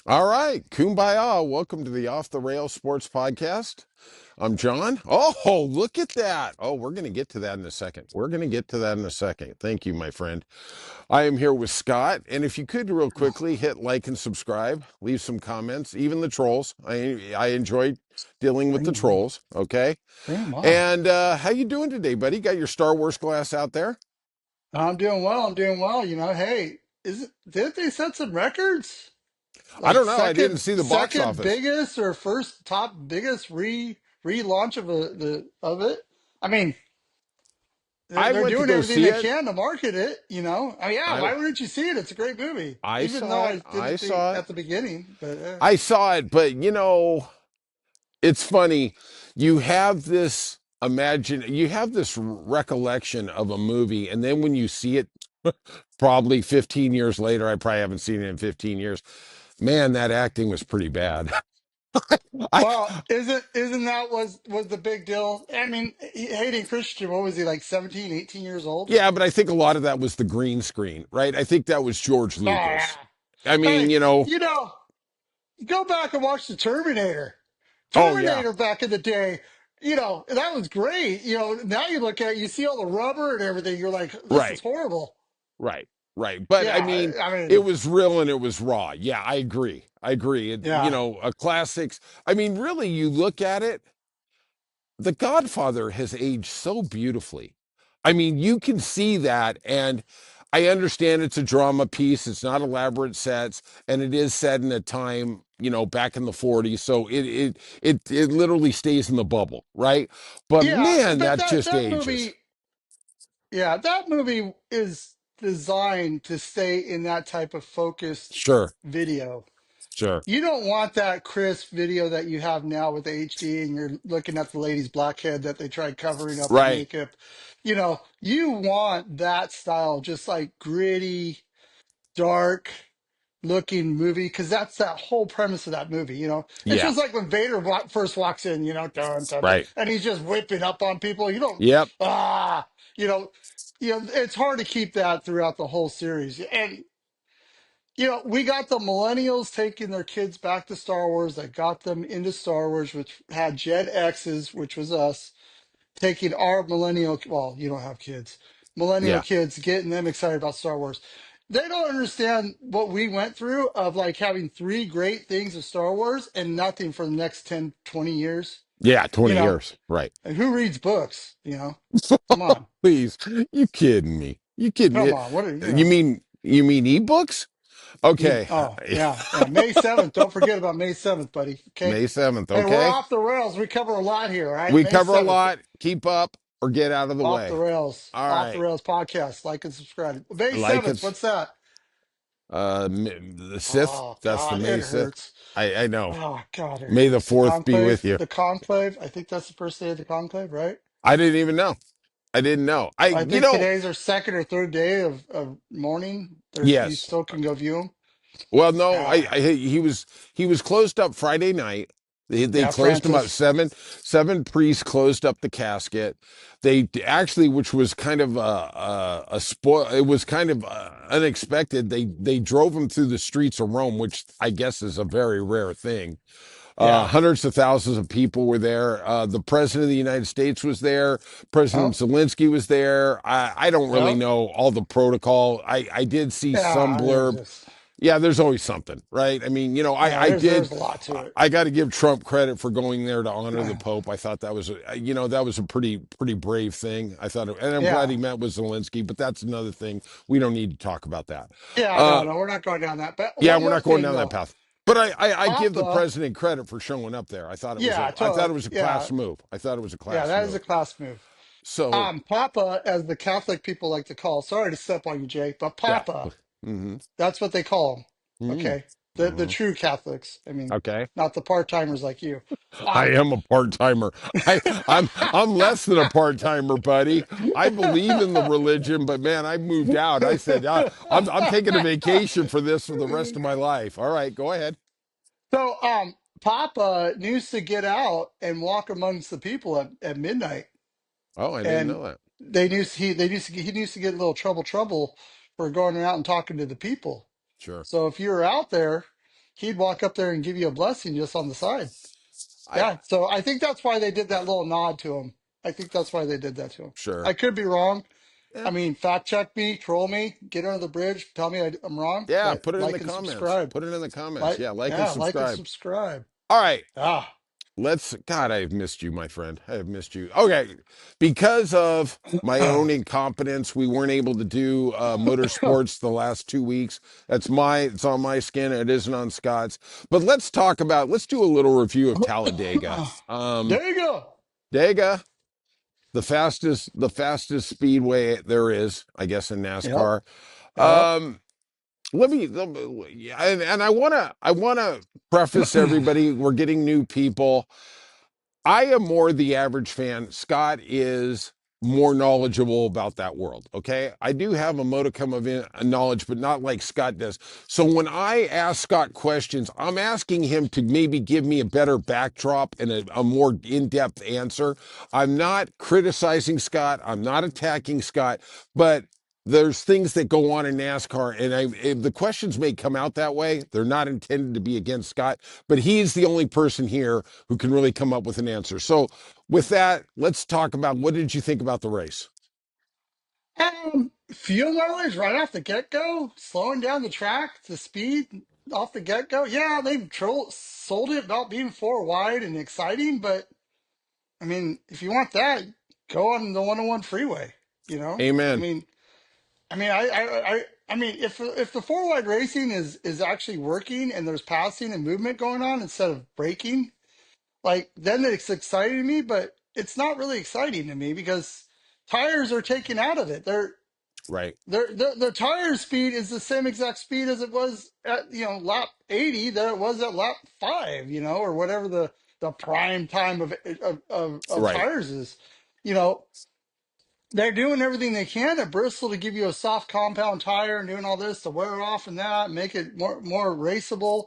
All right, kumbaya. Welcome to the Off the Rails Sports Podcast. I'm John. Oh, look at that. Oh, we're going to get to that in a second. We're going to get to that in a second. Thank you, my friend. I am here with Scott. And if you could, real quickly, hit like and subscribe, leave some comments, even the trolls. I enjoyed dealing with Bring the them on. trolls. Okay. Bring them on. And how you doing today, buddy? Got your Star Wars glass out there? I'm doing well. I'm doing well. Hey, did they set some records? I Like don't know. I didn't second see the box second office. biggest or first top biggest relaunch of of it? I mean, I they're went to doing go everything see they it. can to market it. I mean, yeah, I why wouldn't you see it? It's a great movie. I Even though saw it. I I didn't think saw it. at the beginning, but I saw it, but it's funny. You have this you have this recollection of a movie, and then when you see it, probably 15 years later, I probably haven't seen it in 15 years. Man, that acting was pretty bad. I, well, isn't that was the big deal? I mean, Hayden Christian, what was he, like 17, 18 years old? yeah, but I think a lot of that was the green screen, right? I think that was George Oh yeah. Lucas. I mean, Hey, you know, go back and watch the Terminator. oh yeah, Terminator back in the day, that was great. Now you look at it, you see all the rubber and everything. You're like, this is right. horrible. Right, right. But I Yeah, mean, I it mean, was real and it was raw. Yeah, I agree. I agree. yeah, A classics. I mean, really, you look at it, The Godfather has aged so beautifully. I mean, you can see that, and I understand it's a drama piece. It's not elaborate sets, and it is set in a time, back in the 40s. So it literally stays in the bubble, right? But yeah. man, But that that just that ages. movie, yeah, that movie is designed to stay in that type of focused Sure, video. sure. You don't want that crisp video that you have now with the HD and you're looking at the lady's blackhead that they tried covering up with Right. makeup. You want that style, just like gritty, dark looking movie, because that's that whole premise of that movie. It's Yeah. just like when Vader first walks in, dun, dun, dun, Right. and he's just whipping up on people. You don't, Yep. ah, you know, it's hard to keep that throughout the whole series. And we got the millennials taking their kids back to Star Wars, that got them into Star Wars, which had Gen X's, which was us, taking our millennial, well, you don't have kids, millennial Yeah. kids, getting them excited about Star Wars. They don't understand what we went through of like having three great things of Star Wars and nothing for the next 10, 20 years. Yeah. You 20 know, years. Right. and who reads books? Come on. Please. You kidding me? You kidding Come me? on. What are, You mean ebooks? Okay. oh, yeah. Yeah. May 7th. Don't forget about May 7th, buddy. Okay. May 7th. Hey, we're Okay. off the rails. We cover a lot here, all right? We May cover a 7th, lot. Keep up or get out of the off the way. rails. All Off the right. rails podcast. Like and subscribe. May Like 7th. it's What's that? the 6th. Oh, That's the God, May it 6th. hurts. I know. Oh, God, it May the hurts. The 4th be with conclave. you. The conclave. I think that's the first day of the conclave, right? I didn't even know. I didn't know. I think today's our second or third day of mourning. You Yes. still can go view them. Well, no, Ah, he was closed up Friday night. They yeah, closed him up. Francis. Seven priests closed up the casket. They actually, which was kind of a spoil. It was kind of unexpected. They drove him through the streets of Rome, which I guess is a very rare thing. Yeah. Hundreds of thousands of people were there. The president of the United States was there. President Oh, Zelensky was there. I don't really yeah. know all the protocol. I did see some Yeah, there's blurb. just, Yeah, there's always something, right? I mean, yeah, there's a lot to it. I got to give Trump credit for going there to honor the Yeah. Pope. I thought that was that was a pretty brave thing. And I'm glad Yeah. he met with Zelensky, but that's another thing. We don't need to talk about that. Yeah, no, Uh, no, we're not going down that. But yeah, one we're more not going thing down that though, path. But I give the Papa, president credit for showing up there. yeah, I thought totally, it was a yeah, class move. I thought it was a yeah, class that is a move. class move. So Papa, as the Catholic people like to call, sorry to step on you, Jay, but yeah. Papa, Mm-hmm. that's what they call him. Okay, the Mm-hmm. true Catholics. I mean, Okay. not the part timers like you. I Um, am a part timer. I'm less than a part timer, buddy. I believe in the religion, but man, I moved out. I said I'm taking a vacation for this for the rest of my life. All right, go ahead. so, Papa needs to get out and walk amongst the people at midnight, Oh, I didn't and know that. he needs to get a little trouble for going out and talking to the people. Sure. So if you're out there, he'd walk up there and give you a blessing just on the side. I Yeah. So I think that's why they did that little nod to him. I think that's why they did that to him. sure. I could be wrong. Yeah. I mean, fact check me, troll me, get under the bridge, tell me I'm wrong, Yeah, but put it in the like and comments. subscribe. Put it in the comments. Like, Yeah, like and yeah, like and subscribe. subscribe. All right. Ah. God, I've missed you, my friend. I have missed you. Okay. Because of my own incompetence, we weren't able to do motorsports the last 2 weeks. It's on my skin. It isn't on Scott's. But let's do a little review of Talladega. There you go. Dega, the fastest speedway there is, I guess, in Yep. NASCAR. Yep. Um, yeah, and I wanna preface everybody. We're getting new people. I am more the average fan. Scott is more knowledgeable about that world. Okay. I do have a modicum of knowledge, but not like Scott does. So when I ask Scott questions, I'm asking him to maybe give me a better backdrop and a more in depth answer. I'm not criticizing Scott, I'm not attacking Scott, but there's things that go on in NASCAR, and the questions may come out that way. They're not intended to be against Scott, but he's the only person here who can really come up with an answer. So, with that, let's talk about what did you think about the race? Fuel mileage right off the get go, slowing down the track, the speed off the get go. Yeah, they've sold it about being four wide and exciting, but I mean, if you want that, go on the 101 freeway. You know, I Amen. mean, I mean, if the four wide racing is actually working and there's passing and movement going on instead of braking, like then it's exciting to me. But it's not really exciting to me because tires are taken out of it. Right. Their tire speed is the same exact speed as it was at lap 80 that it was at lap 5, or whatever the prime time of Right. tires is. You know, they're doing everything they can at Bristol to give you a soft compound tire and doing all this to wear it off and that, make it more raceable,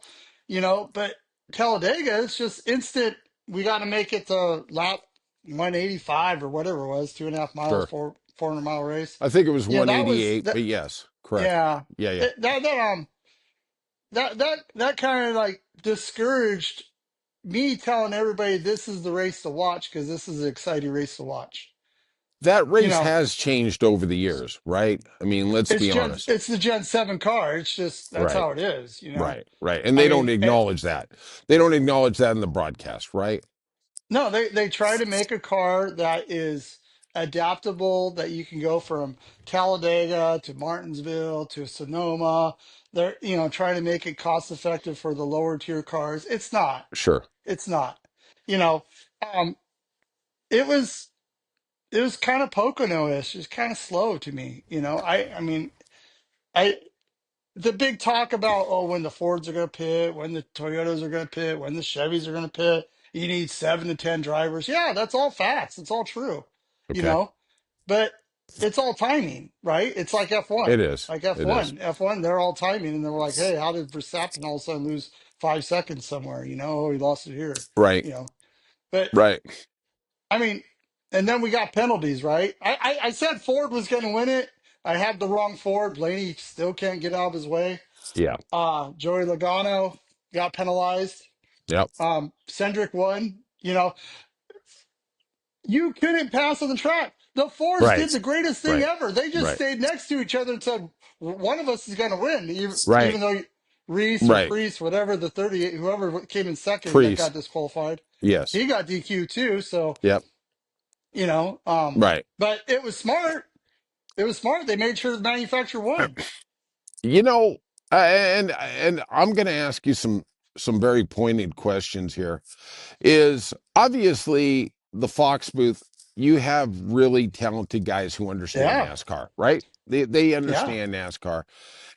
but Talladega, it's just instant. We got to make it to lap 185 or whatever it was, 2.5 miles, Sure. 400-mile race. I think it was That was 188, that. but yes, correct. Yeah, Yeah, yeah. that kind of like discouraged me telling everybody this is the race to watch because this is an exciting race to watch. That You race know, has changed over the years, right? I mean, let's be honest. it's the Gen 7 car. It's just that's Right. how it is. Right. Right. And I they don't mean, acknowledge that. They don't acknowledge that in the broadcast, right? no, they try to make a car that is adaptable, that you can go from Talladega to Martinsville to Sonoma. They're, trying to make it cost effective for the lower tier cars. It's not. Sure. It's not. You know, um, it was it was kind of Pocono-ish. It's kind of slow to me. I mean, I the big talk about, oh, when the Fords are going to pit, when the Toyotas are going to pit, when the Chevys are going to pit, you need 7 to 10 drivers. Yeah, that's all facts. It's all true, you Okay. know, but it's all timing, right? It's like It F1, is. like It is. F1, F1, they're all timing. And they're like, hey, how did Verstappen all of a sudden lose 5 seconds somewhere? Oh, he lost it here, Right. you know, but Right. I mean, and then we got penalties, right? I said Ford was going to win it. I had the wrong Ford. Blaney still can't get out of his way. Yeah. Joey Logano got penalized. Yep. Cendric won. You couldn't pass on the track. The Fords did Right. the greatest thing Right. ever. They just Right. stayed next to each other and said, one of us is going to win. Right. Even though Reese or Right. Priest, whatever, the 38, whoever came in second that got Priest. disqualified, Yes. he got DQ too. So, Yep. you know, um, Right. but it was smart. It was smart. They made sure the manufacturer won. You know, and I'm going to ask you some very pointed questions here. Is obviously the Fox booth. You have really talented guys who understand Yeah. NASCAR, right? They Yeah. understand NASCAR.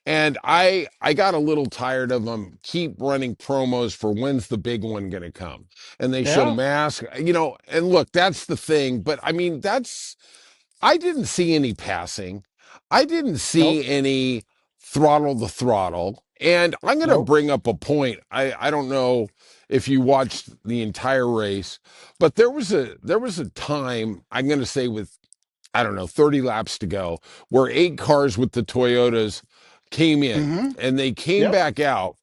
And I got a little tired of them keep running promos for when's the big one going to come. And they show Yeah. mask, and look, that's the thing, but I mean I didn't see any passing. I didn't Nope. see any throttle the throttle. And I'm going to Nope. bring up a point. I don't know if you watched the entire race, but there was a time, I'm going to say, with I don't know, 30 laps to go, where 8 cars with the Toyotas came in Mm-hmm. and they came Yep. back out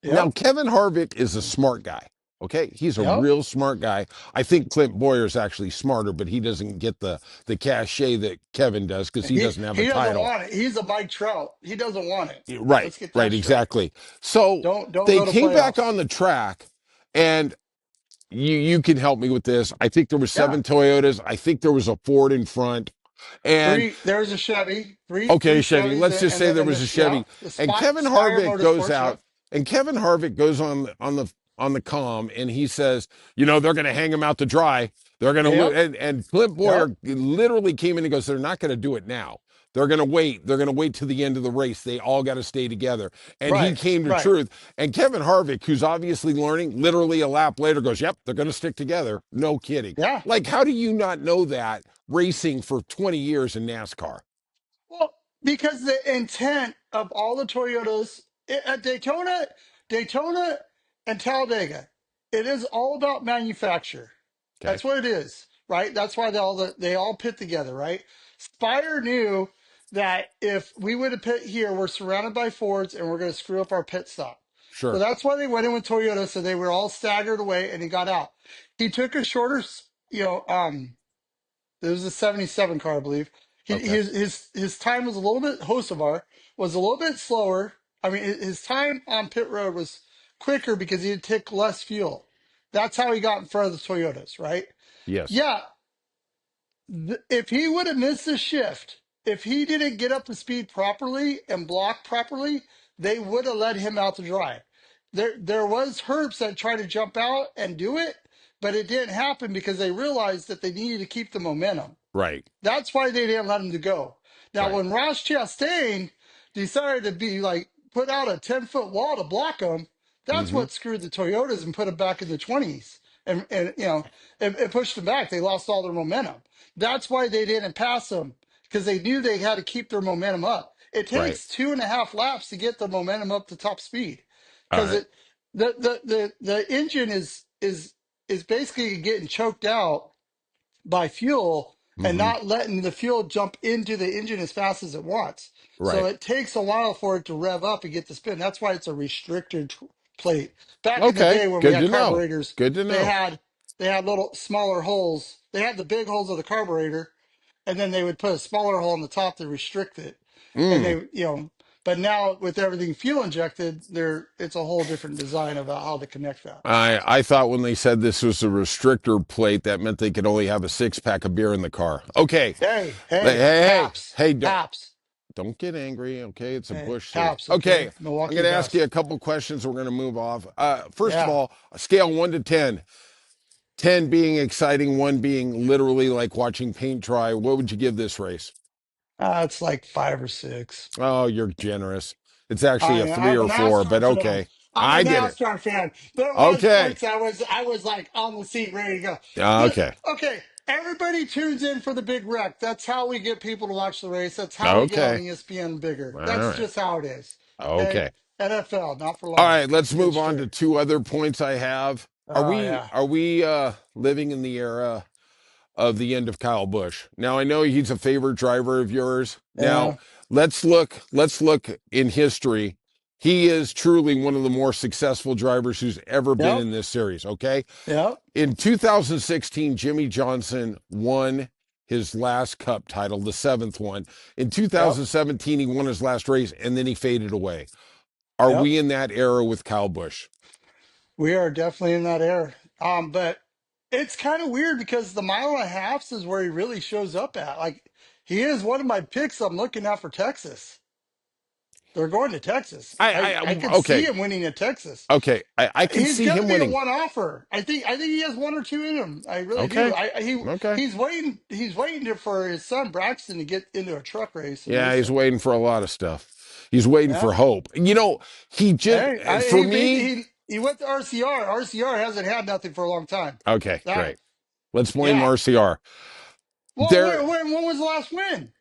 Now, Yep. Kevin Harvick is a smart guy. Okay, he's a Yep. real smart guy. I think Clint Boyer's actually smarter, but he doesn't get the cachet that Kevin does because he doesn't have a He doesn't title. want it. He's a Mike Trout. He doesn't want it. Right, Let's get right, that straight. exactly. So Don't they go to came back playoffs. on the track, and you can help me with this. I think there was Yeah. 7 Toyotas. I think there was a Ford in front, and Three. There's a Chevy. Three okay, Chevy. Chevys, Let's just say there and was a this. Yeah. Chevy, The and Kevin Spire Harvick goes Motorsports. out, Yep. and Kevin Harvick goes on the comm, and he says, they're going to hang him out to dry. They're going to lose, Yep. and Clint Yep. Boyer literally came in and goes, they're not going to do it now. They're going to wait. They're going to wait to the end of the race. They all got to stay together. And he Right. came to Right. truth. And Kevin Harvick, who's obviously learning, literally a lap later goes, yep, they're going to stick together. No kidding. Yeah. Like, how do you not know that racing for 20 years in NASCAR? Well, because the intent of all the Toyotas at Daytona and Talladega, it is all about manufacture. Okay, That's what it is, right? That's why they all pit together, right? Spire knew that if we would have pit here, we're surrounded by Fords and we're going to screw up our pit stop. So sure. that's why they went in with Toyota, so they were all staggered away, and he got out. He took a shorter, it was a 77 car, I believe. Okay. His time was a little bit Hocevar was a little bit slower. I mean, his time on pit road was quicker because he had took less fuel. That's how he got in front of the Toyotas, right? Yes. Yeah, if he would have missed the shift, if he didn't get up to speed properly and block properly, they would have let him out to dry. There was Herbs that tried to jump out and do it, but it didn't happen because they realized that they needed to keep the momentum. Right. That's why they didn't let him to go. Now, Right. when Ross Chastain decided to be like put out a 10-foot wall to block him, that's Mm-hmm. what screwed the Toyotas and put them back in the 20s. And it pushed them back. They lost all their momentum. That's why they didn't pass them because they knew they had to keep their momentum up. It Right. takes 2.5 laps to get the momentum up to top speed All because right. the engine is basically getting choked out by fuel and Mm-hmm. not letting the fuel jump into the engine as fast as it wants. So Right. it takes a while for it to rev up and get the spin. That's why it's a restrictor plate. Back in the Okay. day when we Good had to know. carburetors, Good to they know. had they had little smaller holes. They had the big holes of the carburetor, and then they would put a smaller hole on the top to restrict it. And Mm. they. But now with everything fuel injected, there it's a whole different design about how to connect that. I thought when they said this was a restrictor plate, that meant they could only have a 6 pack of beer in the car. Okay. Hey, Hey, hey, hey, Paps, hey, Paps. don't get angry. Okay. It's a Hey, Bush city. Paps, Okay. okay? I'm Milwaukee going to ask you best. a couple questions. We're going to move off. First of Yeah. all, a scale 1 to 10. 10 being exciting, 1 being literally like watching paint dry. What would you give this race? It's like 5 or 6. Oh, you're generous. It's actually a three I'm a or four, but NASCAR fan. okay. I'm a I get it. NASCAR fan. There was Okay. points I was like on the seat ready to go. Okay. Okay, everybody tunes in for the big wreck. That's how we get people to watch the race. That's how we get on Okay. ESPN bigger. All That's right. just how it is. Okay? Okay. NFL, not for All long. right, let's Let's get it move on to straight. two other points I have. Are Oh we yeah. are we living in the era of the end of Kyle Busch? Now I know he's a favorite driver of yours. Now Yeah. let's look in history. He is truly one of the more successful drivers who's ever been Yep. in this series, okay? Yep. In 2016, Jimmy Johnson won his last cup title, the seventh one. In Yep. 2017, he won his last race and then he faded away. Are Yep. we in that era with Kyle Busch? We are definitely in that era. But it's kind of weird because the mile and a half is where he really shows up at. Like he is one of my picks I'm looking at for Texas. They're going to Texas. I could see Okay, him winning at Texas. okay. I can He's see gonna him be a winning. one offer. I think he has 1 or 2 in him. I really do. Okay, I he okay. he's waiting for his son Braxton to get into a truck race and Yeah, race he's him. waiting for a lot of stuff. He's waiting Yeah. for hope. He just, Hey, for me, he went to RCR. RCR hasn't had nothing for a long time. okay, That great. Let's blame yeah. RCR. Well, There, when was the last win?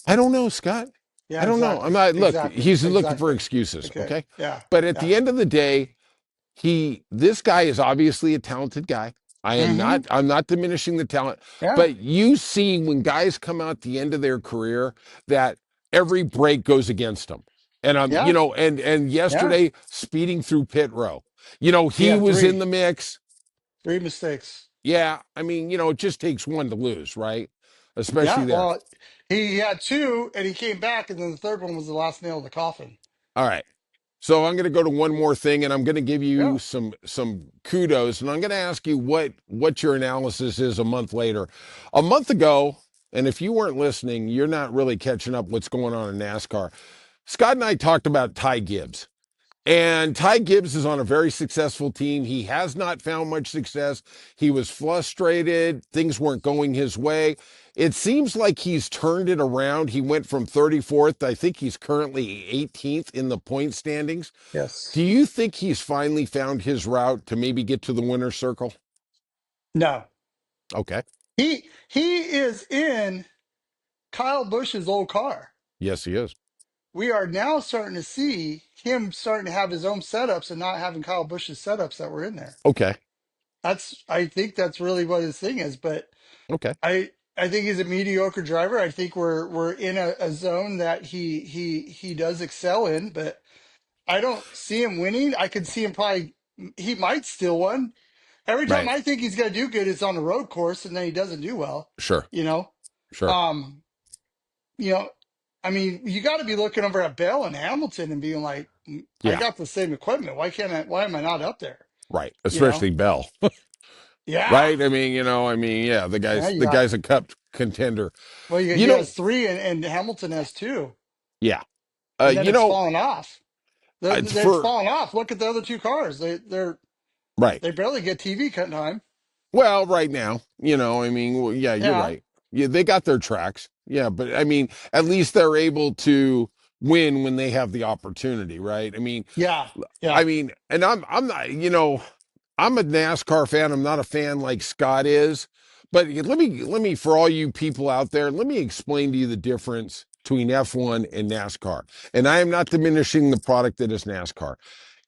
I don't know, Scott. I Yeah, don't know. I'm exactly. not, look, Exactly. he's looking for Exactly. excuses, Okay. okay? Yeah. But at Yeah. the end of the day, this guy is obviously a talented guy. Mm-hmm. I'm not diminishing the talent, Yeah. but you see when guys come out the end of their career that every break goes against them. And Yeah, and yeah. yesterday speeding through pit row. He He had was in the three, mix. three mistakes. Yeah, I mean, it just takes one to lose, right? Especially Yeah, there. well, he had two, and he came back, and then the third one was the last nail in the coffin. All right. So I'm going to go to one more thing, and I'm going to give you Yeah, some kudos, and I'm going to ask you what your analysis is a month later. A month ago, and if you weren't listening, you're not really catching up what's going on in NASCAR. Scott and I talked about Ty Gibbs. And Ty Gibbs is on a very successful team. He has not found much success. He was frustrated. Things weren't going his way. It seems like he's turned it around. He went from 34th. I think he's currently 18th in the point standings. Do yes. you think he's finally found his route to maybe get to the winner's circle? No, Okay. he is in Kyle Busch's old car. Yes, he is. We are now starting to see him starting to have his own setups and not having Kyle Busch's setups that were in there. Okay. I think that's really what his thing is. But Okay. I think he's a mediocre driver. I think we're in a zone that he does excel in, but I don't see him winning. I could see him probably he might steal one. Every time Right. I think he's gonna do good, it's on the road course, and then he doesn't do well. Sure. You know, Sure. um, you know, I mean, you got to be looking over at Bell and Hamilton and being like, I Yeah. got the same equipment. Why can't I? Why am I not up there? Right. You know? Especially Bell. Yeah, Right? Yeah, the yeah. guy's You the got guy's a cup contender. well, You he know, has three, and Hamilton has two, yeah. and then You it's know, fallen off. it's They've for fallen off. Look at the other two cars. right. They barely get TV cut time. Well, right now, well, yeah, you're Yeah, right. Yeah, they got their tracks. Yeah, but I mean, at least they're able to win when they have the opportunity, right? yeah, yeah, And I'm not, I'm a NASCAR fan. I'm not a fan like Scott is. But let me for all you people out there, let me explain to you the difference between F1 and NASCAR. And I am not diminishing the product that is NASCAR.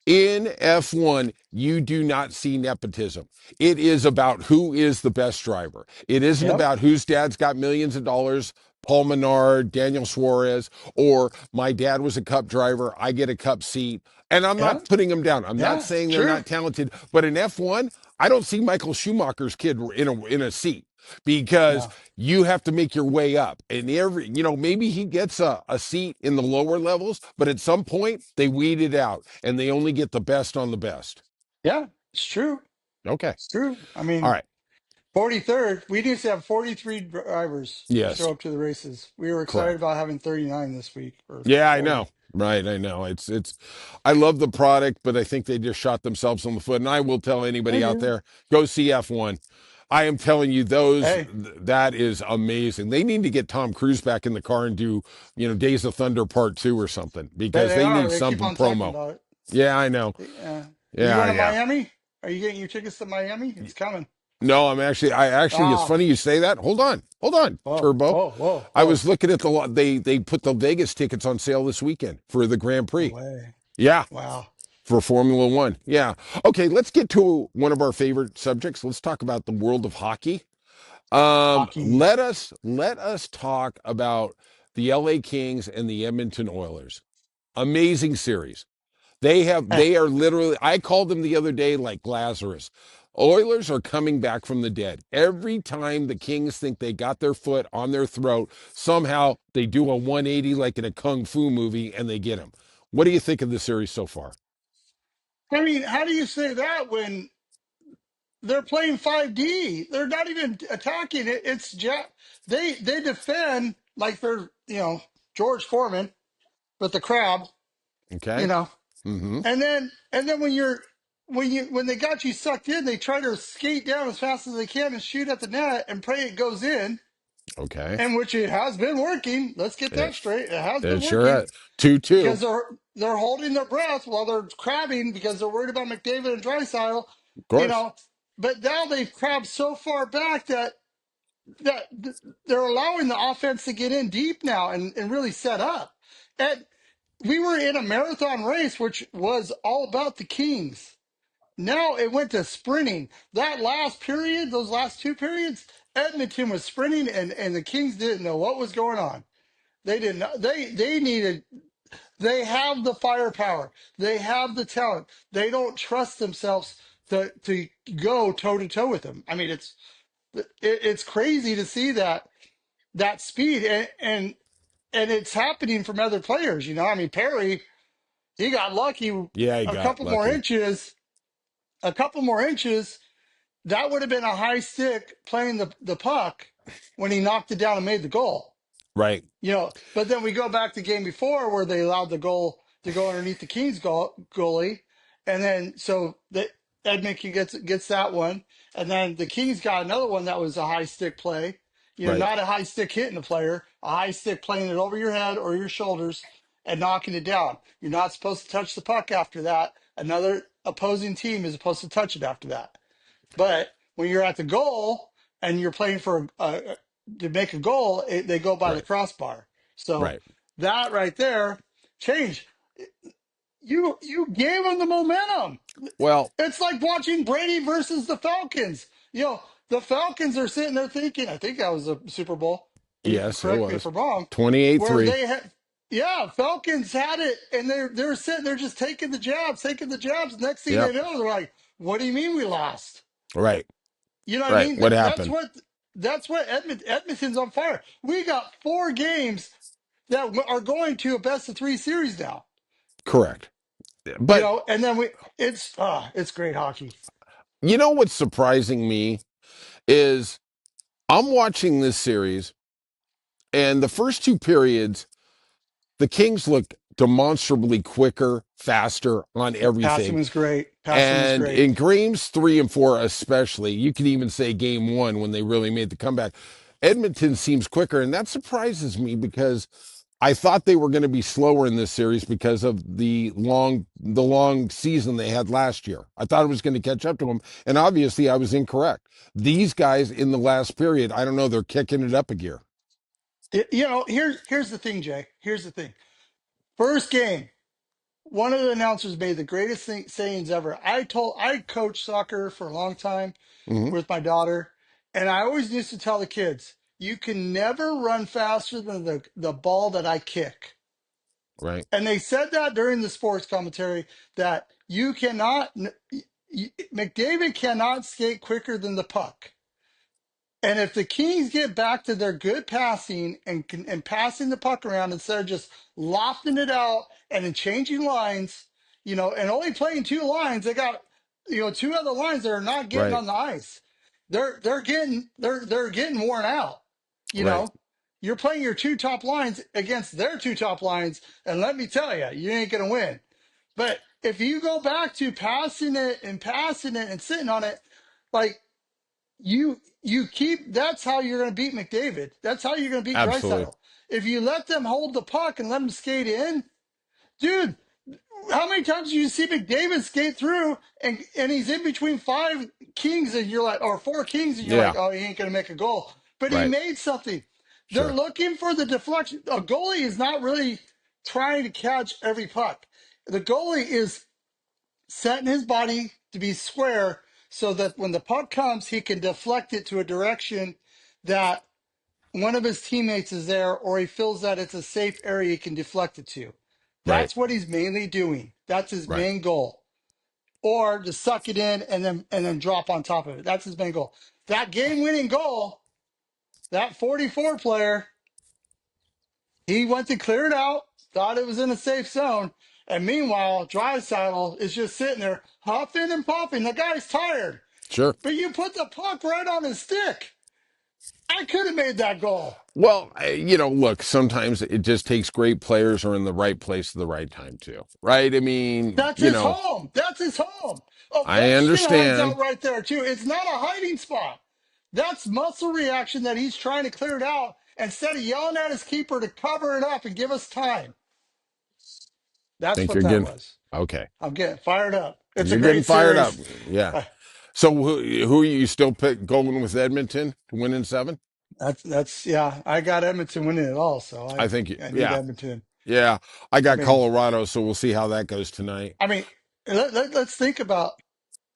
In F1, you do not see nepotism. It is about who is the best driver. It isn't yep, about whose dad's got millions of dollars, Paul Menard, Daniel Suarez, or my dad was a cup driver, I get a cup seat. And I'm yeah, not putting them down. I'm not yeah. saying they're True. not talented, but in F1, I don't see Michael Schumacher's kid in a seat because No. you have to make your way up. And maybe he gets a seat in the lower levels, but at some point they weed it out and they only get the best on the best. Yeah, it's true. Okay. It's true. I All mean, right. 43rd, we used to have 43 drivers Yes. show up to the races. We were excited Correct. about having 39 this week or Yeah, I 40. know. Right, I know. It's I love the product, but I think they just shot themselves on the foot. And I will tell They anybody out do. there, go see F1. I am telling you, Hey, that is amazing. They need to get Tom Cruise back in the car and do, Days of Thunder Part 2 or something because they they are. need They keep something on talking promo. about it. Yeah, I know. You Yeah, going to yeah. Miami? Are you getting your tickets to Miami? It's coming. No, it's Ah, funny you say that. Hold on, whoa, Turbo. whoa, whoa, I was whoa. looking at they put the Vegas tickets on sale this weekend for the Grand No Prix. way. Yeah, Wow. for Formula One. Yeah. Okay, let's get to one of our favorite subjects. Let's talk about the world of hockey. Hockey. Let us talk about the LA Kings and the Edmonton Oilers. Amazing series. They are literally, I called them the other day like Lazarus. Oilers are coming back from the dead. Every time the Kings think they got their foot on their throat, somehow they do a 180 like in a kung fu movie and they get them. What do you think of the series so far? I mean, how do you say that when they're playing 5D? They're not even attacking it. They defend like they're, George Foreman with the crab, you Okay. know. Mm-hmm. And then when they got you sucked in, they try to skate down as fast as they can and shoot at the net and pray it goes in, Okay. and which it has been working. Let's get that It, straight. It has been it sure working has. 2-2. because they're holding their breath while they're crabbing because they're worried about McDavid and Drysdale, Of you course. know. But now they've crabbed so far back that they're allowing the offense to get in deep now and really set up. And we were in a marathon race, which was all about the Kings. Now it went to sprinting. That last period, those last two periods, Edmonton was sprinting and the Kings didn't know what was going on. They didn't know they needed They have the firepower. They have the talent. They don't trust themselves to go toe to toe with them. I mean, it's crazy to see that speed and it's happening from other players. I mean, Perry, he got lucky Yeah, he a got couple more lucky. inches, a couple more inches. That would have been a high stick playing the puck when he knocked it down and made the goal. Right, But then we go back to game before where they allowed the goal to go underneath the Kings goalie, and then so the Edmonton gets that one, and then the Kings got another one that was a high stick play. right, Not a high stick hitting a player, a high stick playing it over your head or your shoulders and knocking it down. You're not supposed to touch the puck after that. Another opposing team is supposed to touch it after that. But when you're at the goal and you're playing for to make a goal, they go by the right, crossbar. So right. that right there, change. You gave them the momentum. Well, It's like watching Brady versus the Falcons. The Falcons are sitting there thinking, I think that was a Super Bowl. yes, it Correct me if was I'm wrong. Where 28-3. they had, yeah, Falcons had it, and they're sitting there just taking the jabs, taking the jabs. Next thing they Yep. know, they're like, "What do you mean we lost?" Right, You know what I right. mean? What That's happened? what Edmonton's on fire. We got 4 games that are going to a best of 3 series now. Correct. But And then it's great hockey. you know what's surprising me is I'm watching this series, and the first two periods, the Kings looked demonstrably quicker, faster on Passing everything. was great. Passing was And great. in games 3 and 4, especially, you can even say game one when they really made the comeback. Edmonton seems quicker, and that surprises me because I thought they were going to be slower in this series because of the long season they had last year. I thought it was going to catch up to them, and obviously I was incorrect. These guys in the last period, I don't know, they're kicking it up a gear. Here's the thing, Jay. Here's the thing. First game, one of the announcers made the greatest sayings ever. I coached soccer for a long time Hmm. with my daughter, and I always used to tell the kids, you can never run faster than the ball that I kick. Right, And they said that during the sports commentary that you cannot, McDavid cannot skate quicker than the puck. And if the Kings get back to their good passing and passing the puck around instead of just lofting it out and then changing lines, and only playing 2 lines, they got 2 other lines that are not getting right, on the ice. They're getting worn out. You right, know, you're playing your 2 top lines against their 2 top lines, and let me tell you, you ain't gonna win. But if you go back to passing it and sitting on it, like you keep that's how you're going to beat McDavid. That's how you're going to beat absolutely. Draisaitl. If you let them hold the puck and let them skate in, dude, how many times do you see McDavid skate through and he's in between 5 Kings and you're like, or 4 Kings and you're like, Yeah, oh, he ain't going to make a goal, but he right, made something. They're sure, looking for the deflection. A goalie is not really trying to catch every puck. The goalie is setting his body to be square so that when the puck comes, he can deflect it to a direction that one of his teammates is there, or he feels that it's a safe area he can deflect it to. right, That's what he's mainly doing. That's his right. main goal. Or to suck it in and then drop on top of it. That's his main goal. That game winning goal, that 44 player, he went to clear it out, thought it was in a safe zone. And meanwhile, Drysdale is just sitting there huffing and puffing. The guy's tired. Sure. But you put the puck right on his stick. I could have made that goal. Well, look, sometimes it just takes great players who are in the right place at the right time, too. Right? I mean, That's his home. That's his home. I Ovechkin hides understand. out right there, too. It's not a hiding spot. That's muscle reaction that he's trying to clear it out instead of yelling at his keeper to cover it up and give us time. That's Think what you're that getting, was. okay. I'm getting fired up. It's a You're getting great fired up. series. Yeah. Uh, So who are you still going with Edmonton to win in 7? that's yeah. I got Edmonton winning it all, so I I think, I need yeah. Edmonton. Yeah. I I got mean, Colorado, so we'll see how that goes tonight. I mean, let's think about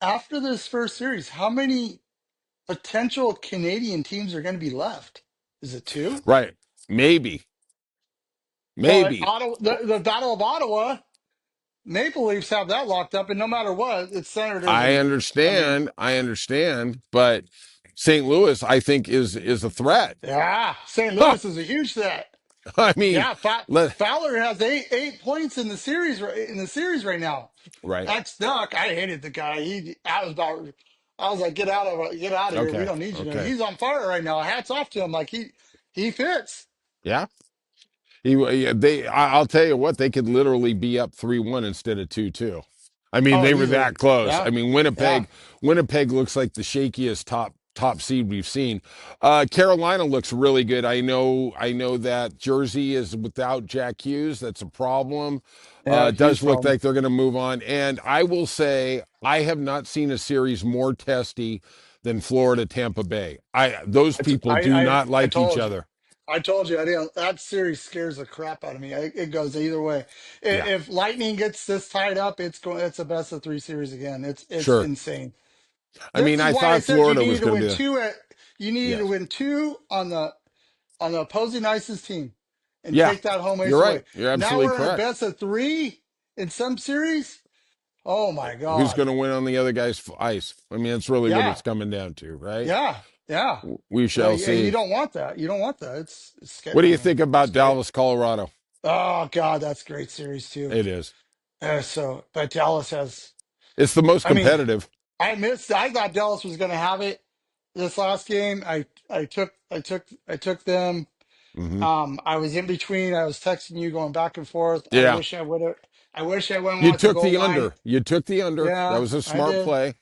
after this first series, how many potential Canadian teams are going to be left? Is it 2? Right. Maybe. But Maybe. Ottawa, the Battle of Ottawa, Maple Leafs have that locked up, and no matter what, it's Senators and Leafs. I mean, I understand, but St. Louis, I think, is a threat. yeah, St. Huh. Louis is a huge threat. I mean, Yeah, let Fowler has eight points in the series right now. right. That's Duck. I hated the guy. I was like, get out of here. We Okay. don't need you now. Okay. He's on fire right now. Hats off to him. Like he fits. Yeah. I'll tell you what, they could literally be up 3-1 instead of 2-2. I mean, Oh, they were easily. that close. I Yeah, mean, yeah. Winnipeg looks like the shakiest top seed we've seen. Carolina looks really good. I know that Jersey is without Jack Hughes. That's a problem. Yeah, It huge does look problem. like they're going to move on. And I will say, I have not seen a series more testy than Florida Tampa Bay. Those people do not I like each told you. other. I told you. I didn't. That series scares the crap out of me. It goes either way. Yeah, If Lightning gets this tied up, it's going. It's a best of three series again. It's sure. insane. I This mean, is I why I thought said you Florida needed was to going to win be two at. You needed to yes. win two on the opposing ice's team, and Yeah, take that home you're ice right. away. You're Now absolutely we're in a correct. best of three in some series. Oh my Who's God. going to win on the other guy's ice? I mean, that's really what Yeah, it's coming down to, right? yeah, yeah. We shall And you see. don't want that. You don't want that. What do I you mean, think about scary. Dallas, Colorado? Oh God, that's a great series too. It is. But Dallas has. It's the most I mean, competitive. I thought Dallas was going to have it this last game. I took them. Hmm. I was in between. I was texting you, going back and forth. Yeah, I wish I went you with the took goal the line. under. You took the under. That Yeah, was a I smart did. play,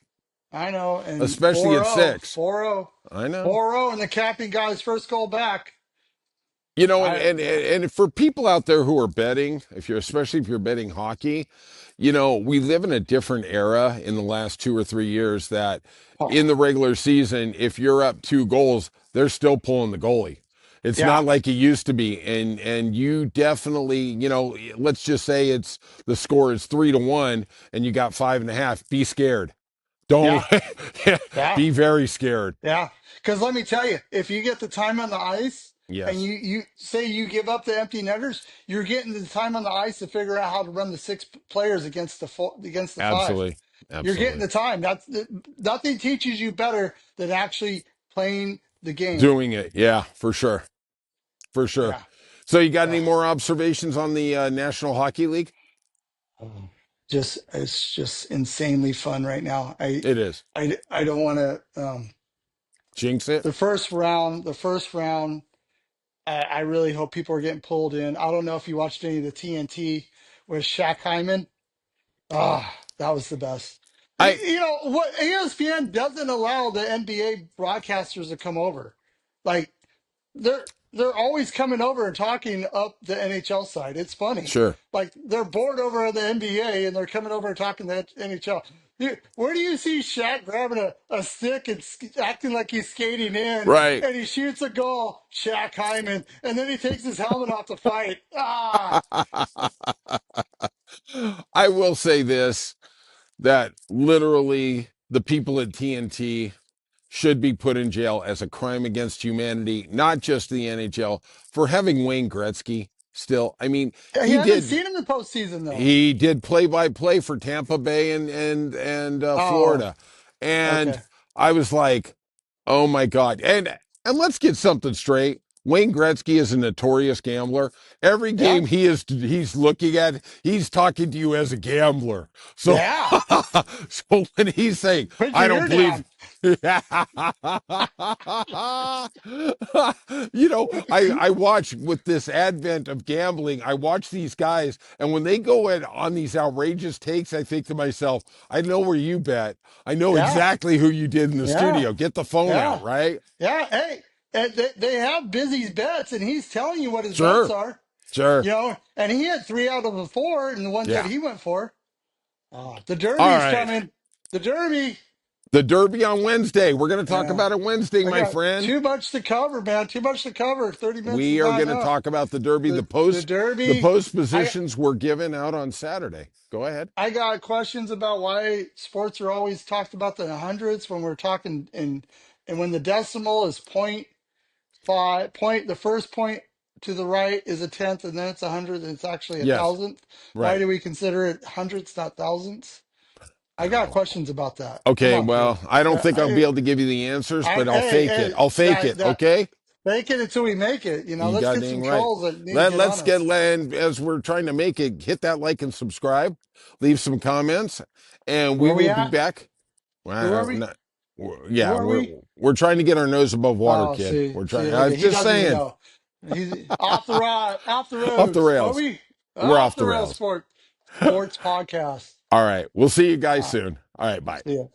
I know. And especially at 6. 4-0, I know. 4-0, and the capping got his first goal back. You know, Yeah. and for people out there who are betting, if you're especially if you're betting hockey, you know, we live in a different era in the last 2 or 3 years that in Oh, the regular season, if you're up 2 goals, they're still pulling the goalie. It's yeah. not like it used to be. And you definitely, you know, let's just say it's the score is 3-1 and you got 5.5. Be scared. Don't Yeah. Yeah. be very scared. Yeah, because let me tell you, if you get the time on the ice and Yes, you say you give up the empty netters, you're getting the time on the ice to figure out how to run the six players against against the five. absolutely. You're getting Absolutely. the time. Nothing teaches you better than actually playing the game. Doing it. Yeah, for sure. For sure. Yeah. So, you got any Ugh. more observations on the National Hockey League? Oh. Just it's just insanely fun right now. It is. I don't want to. Jinx it. The first round. I really hope people are getting pulled in. I don't know if you watched any of the TNT with Shaq Hyman. Ah, that was the best. I You know what? ESPN doesn't allow the NBA broadcasters to come over. Like they're always coming over and talking up the NHL side. It's funny. sure. Like they're bored over at the NBA and they're coming over and talking the NHL. Where do you see Shaq grabbing a stick and acting like he's skating in Right. and he shoots a goal, Shaq Hyman, and then he takes his helmet off to fight? Ah, I will say this that literally the people at TNT should be put in jail as a crime against humanity, not just the NHL, for having Wayne Gretzky still. I mean, he hasn't seen him in the postseason though. he did play by play for Tampa Bay and Oh, Florida, and okay. I was like, oh my god! And let's get something straight. Wayne Gretzky is a notorious gambler. Every Yeah, game he's looking at, he's talking to you as a gambler. So yeah. so when he's saying, Put I your don't ear believe down. you know, I watch with this advent of gambling, I watch these guys, and when they go on these outrageous takes, I think to myself, I know where you bet. I know Yeah, exactly who you did in the yeah, studio. Get the phone out, yeah. right? Yeah, hey, and they have Busy's bets, and he's telling you what his bets Sure, are. sure. You know, and he had three out of the four, and the ones that Yeah. he went for. Oh, the All Derby's right. coming. The Derby. The Derby on Wednesday. We're going to talk Yeah, about it Wednesday, I my got friend. too much to cover, man. Too much to cover. 30 minutes is We are not going to enough. talk about the Derby. The The Derby. post I positions were given out on Saturday. Go ahead. I got questions about why sports are always talked about the hundreds when we're talking and when the decimal is point five point the first point to the right is a tenth, and then it's 100, and it's actually a Yes. thousandth? Why Right. do we consider it hundredths, not thousandths? I got questions about that. Come Okay, on, well, Chris. I don't Yeah, think I'll be able to give you the answers, but I'll hey, fake it. hey, I'll fake it, that okay? make it until we make it. You know, You let's got get some dang right. trolls that need to get Let's on get us. land as we're trying to make it. Hit that like and subscribe. Leave some comments, and Where we are we will be at? back. Who are Well, we? Who yeah, are we? we're trying to get our nose above water, Oh, kid. see, We're see, trying. I look was at he just doesn't even saying, know. He's off the off the roads. What are rails. we? We're Off off the the rails rails. sports podcast. All right, we'll see you guys Uh, soon. All right, bye. See ya.